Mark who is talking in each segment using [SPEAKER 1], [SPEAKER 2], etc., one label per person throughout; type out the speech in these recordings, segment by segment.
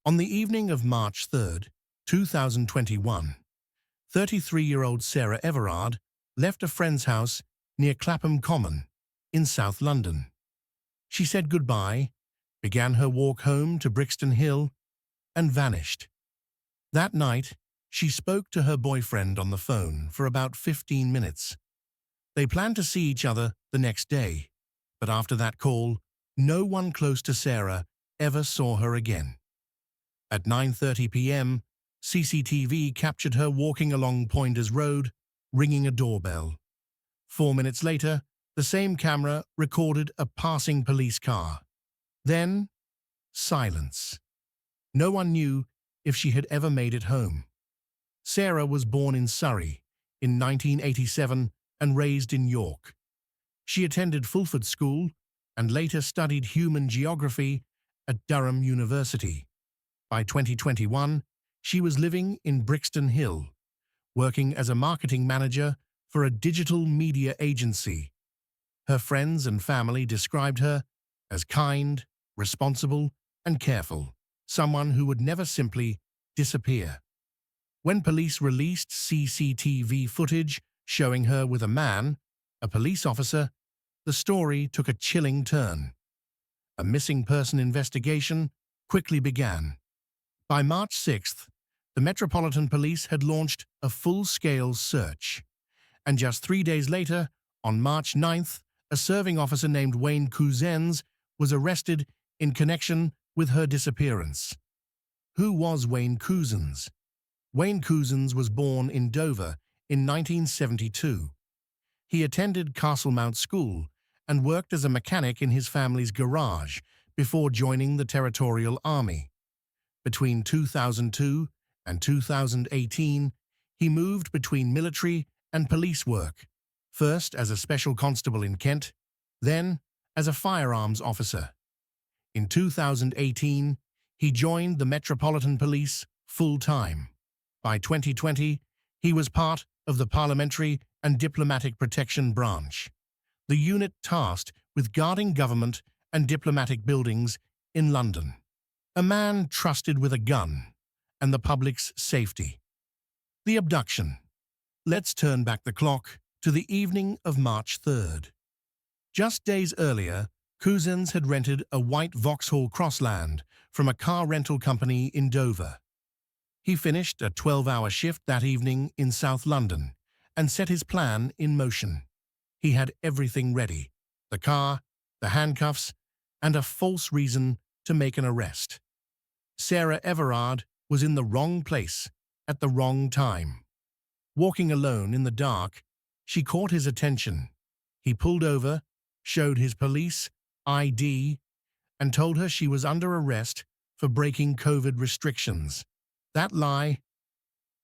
[SPEAKER 1] On the evening of March 3rd, 2021, 33-year-old Sarah Everard left a friend's house near Clapham Common in South London. She said goodbye, began her walk home to Brixton Hill, and vanished. That night, she spoke to her boyfriend on the phone for about 15 minutes. They planned to see each other the next day, but after that call, no one close to Sarah ever saw her again. At 9:30 p.m., CCTV captured her walking along Poinders Road, ringing a doorbell. 4 minutes later, the same camera recorded a passing police car. Then, silence. No one knew if she had ever made it home. Sarah was born in Surrey in 1987 and raised in York. She attended Fulford School and later studied human geography at Durham University. By 2021, she was living in Brixton Hill, working as a marketing manager for a digital media agency. Her friends and family described her as kind, responsible, and careful, someone who would never simply disappear. When police released CCTV footage showing her with a man, a police officer, the story took a chilling turn. A missing person investigation quickly began. By March 6th, the Metropolitan Police had launched a full-scale search. And just 3 days later, on March 9th, a serving officer named Wayne Couzens was arrested in connection with her disappearance. Who was Wayne Couzens? Wayne Couzens was born in Dover in 1972. He attended Castlemount School and worked as a mechanic in his family's garage before joining the Territorial Army. Between 2002 and 2018, he moved between military and police work, first as a special constable in Kent, then as a firearms officer. In 2018, he joined the Metropolitan Police full-time. By 2020, he was part of the Parliamentary and Diplomatic Protection Branch, the unit tasked with guarding government and diplomatic buildings in London. A man trusted with a gun and the public's safety. The abduction. Let's turn back the clock to the evening of March 3rd. Just days earlier, Couzens had rented a white Vauxhall Crossland from a car rental company in Dover. He finished a 12-hour shift that evening in South London and set his plan in motion. He had everything ready: the car, the handcuffs, and a false reason to make an arrest. Sarah Everard was in the wrong place at the wrong time. Walking alone in the dark, she caught his attention. He pulled over, showed his police ID, and told her she was under arrest for breaking COVID restrictions. That lie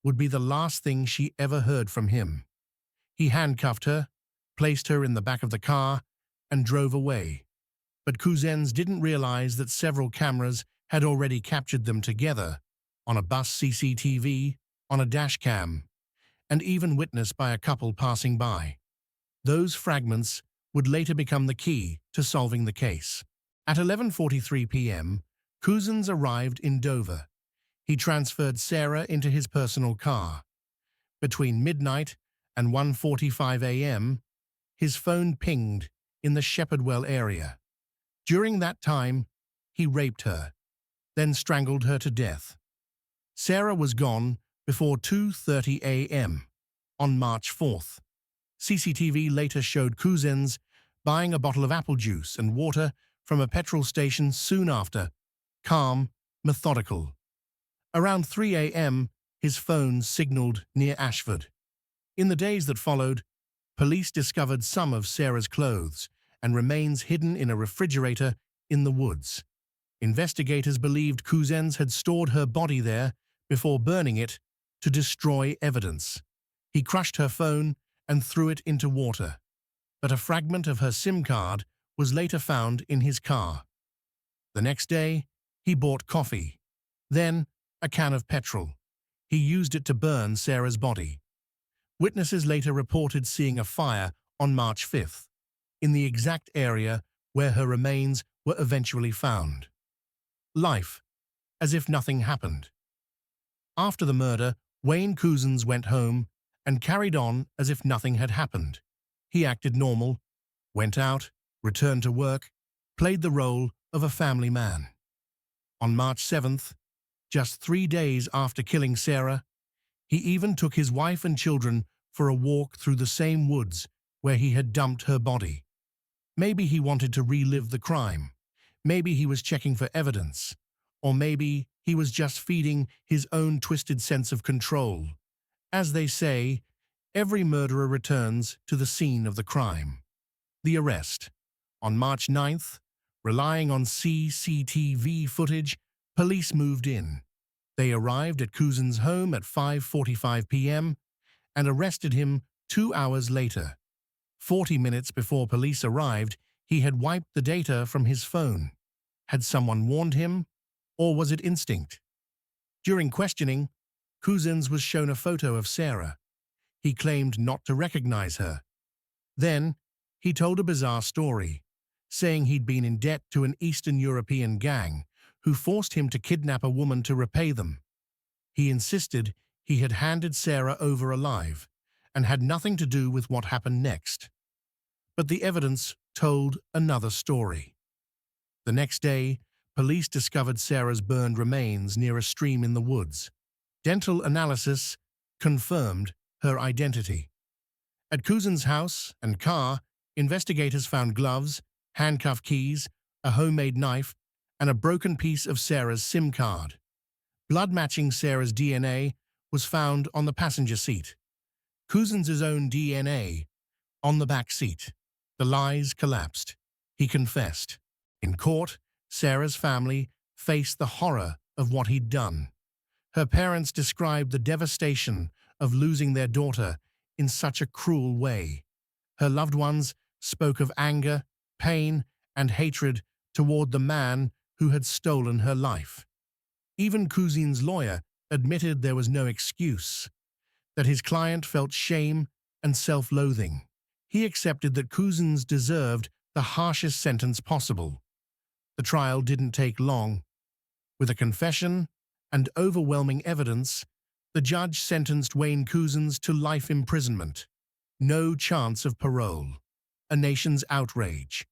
[SPEAKER 1] would be the last thing she ever heard from him. He handcuffed her, placed her in the back of the car, and drove away. But Couzens didn't realize that several cameras had already captured them together, on a bus CCTV, on a dash cam, and even witnessed by a couple passing by. Those fragments would later become the key to solving the case. At 11:43 p.m., Couzens arrived in Dover. He transferred Sarah into his personal car. Between midnight and 1:45 a.m., his phone pinged in the Shepherdwell area. During that time, he raped her, then strangled her to death. Sarah was gone before 2:30 a.m. on March 4th. CCTV later showed Couzens buying a bottle of apple juice and water from a petrol station soon after, calm, methodical. Around 3 a.m., his phone signaled near Ashford. In the days that followed, police discovered some of Sarah's clothes and remains hidden in a refrigerator in the woods. Investigators believed Couzens had stored her body there before burning it to destroy evidence. He crushed her phone and threw it into water, but a fragment of her SIM card was later found in his car. The next day, he bought coffee, then a can of petrol. He used it to burn Sarah's body. Witnesses later reported seeing a fire on March 5th, in the exact area where her remains were eventually found. Life. as if nothing happened. After the murder, Wayne Couzens went home and carried on as if nothing had happened. He acted normal, went out, returned to work, played the role of a family man. On March 7th, just 3 days after killing Sarah, he even took his wife and children for a walk through the same woods where he had dumped her body. Maybe he wanted to relive the crime. Maybe he was checking for evidence. Or maybe he was just feeding his own twisted sense of control. As they say, every murderer returns to the scene of the crime. The arrest. On March 9th, relying on CCTV footage, police moved in. They arrived at Couzens' home at 5:45 p.m. and arrested him 2 hours later. 40 minutes before police arrived, he had wiped the data from his phone. Had someone warned him, or was it instinct? During questioning, Couzens was shown a photo of Sarah. He claimed not to recognize her. Then, he told a bizarre story, saying he'd been in debt to an Eastern European gang who forced him to kidnap a woman to repay them. He insisted he had handed Sarah over alive and had nothing to do with what happened next. But the evidence told another story. The next day, police discovered Sarah's burned remains near a stream in the woods. Dental analysis confirmed her identity. At Couzens' house and car, investigators found gloves, handcuff keys, a homemade knife, and a broken piece of Sarah's SIM card. Blood matching Sarah's DNA was found on the passenger seat. Couzens' own DNA on the back seat. The lies collapsed. He confessed. In court, Sarah's family faced the horror of what he'd done. Her parents described the devastation of losing their daughter in such a cruel way. Her loved ones spoke of anger, pain, and hatred toward the man who had stolen her life. Even Couzens' lawyer admitted there was no excuse, that his client felt shame and self-loathing. He accepted that Couzens deserved the harshest sentence possible. The trial didn't take long. With a confession and overwhelming evidence, the judge sentenced Wayne Couzens to life imprisonment. No chance of parole. A nation's outrage.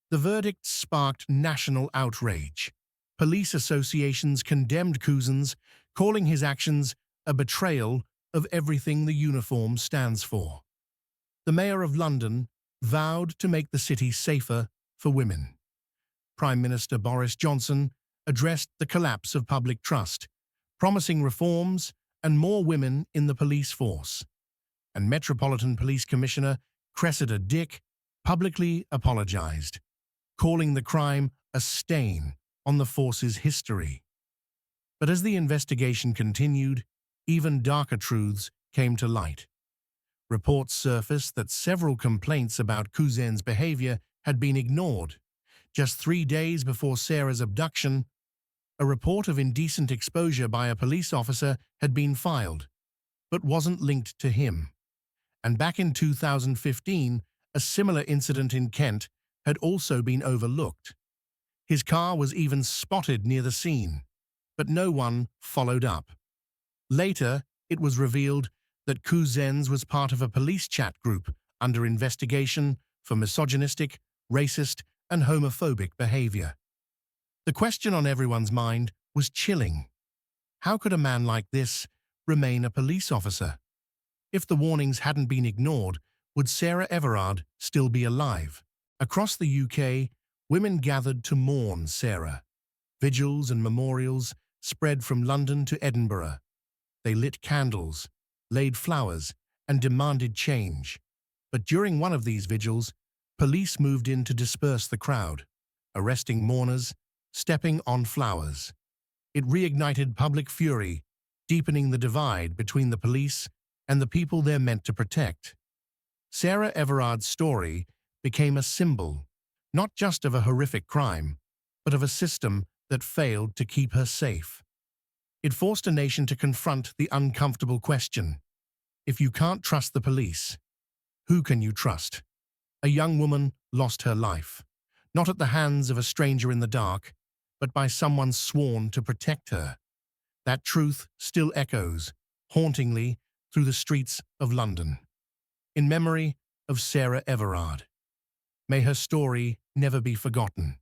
[SPEAKER 1] The verdict sparked national outrage. Police associations condemned Couzens, calling his actions a betrayal of everything the uniform stands for. The Mayor of London vowed to make the city safer for women. Prime Minister Boris Johnson addressed the collapse of public trust, promising reforms and more women in the police force. And Metropolitan Police Commissioner Cressida Dick publicly apologized, calling the crime a stain on the force's history. But as the investigation continued, even darker truths came to light. Reports surfaced that several complaints about Couzens' behavior had been ignored. Just 3 days before Sarah's abduction, a report of indecent exposure by a police officer had been filed, but wasn't linked to him. And back in 2015, a similar incident in Kent had also been overlooked. His car was even spotted near the scene, but no one followed up. Later, it was revealed that Couzens was part of a police chat group under investigation for misogynistic, racist, and homophobic behavior. The question on everyone's mind was chilling. How could a man like this remain a police officer? If the warnings hadn't been ignored, would Sarah Everard still be alive? Across the UK, women gathered to mourn Sarah. Vigils and memorials spread from London to Edinburgh. They lit candles, laid flowers, and demanded change. But during one of these vigils, police moved in to disperse the crowd, arresting mourners, stepping on flowers. It reignited public fury, deepening the divide between the police and the people they're meant to protect. Sarah Everard's story became a symbol, not just of a horrific crime, but of a system that failed to keep her safe. It forced a nation to confront the uncomfortable question: if you can't trust the police, who can you trust? A young woman lost her life, not at the hands of a stranger in the dark, but by someone sworn to protect her. That truth still echoes, hauntingly, through the streets of London. In memory of Sarah Everard. May her story never be forgotten.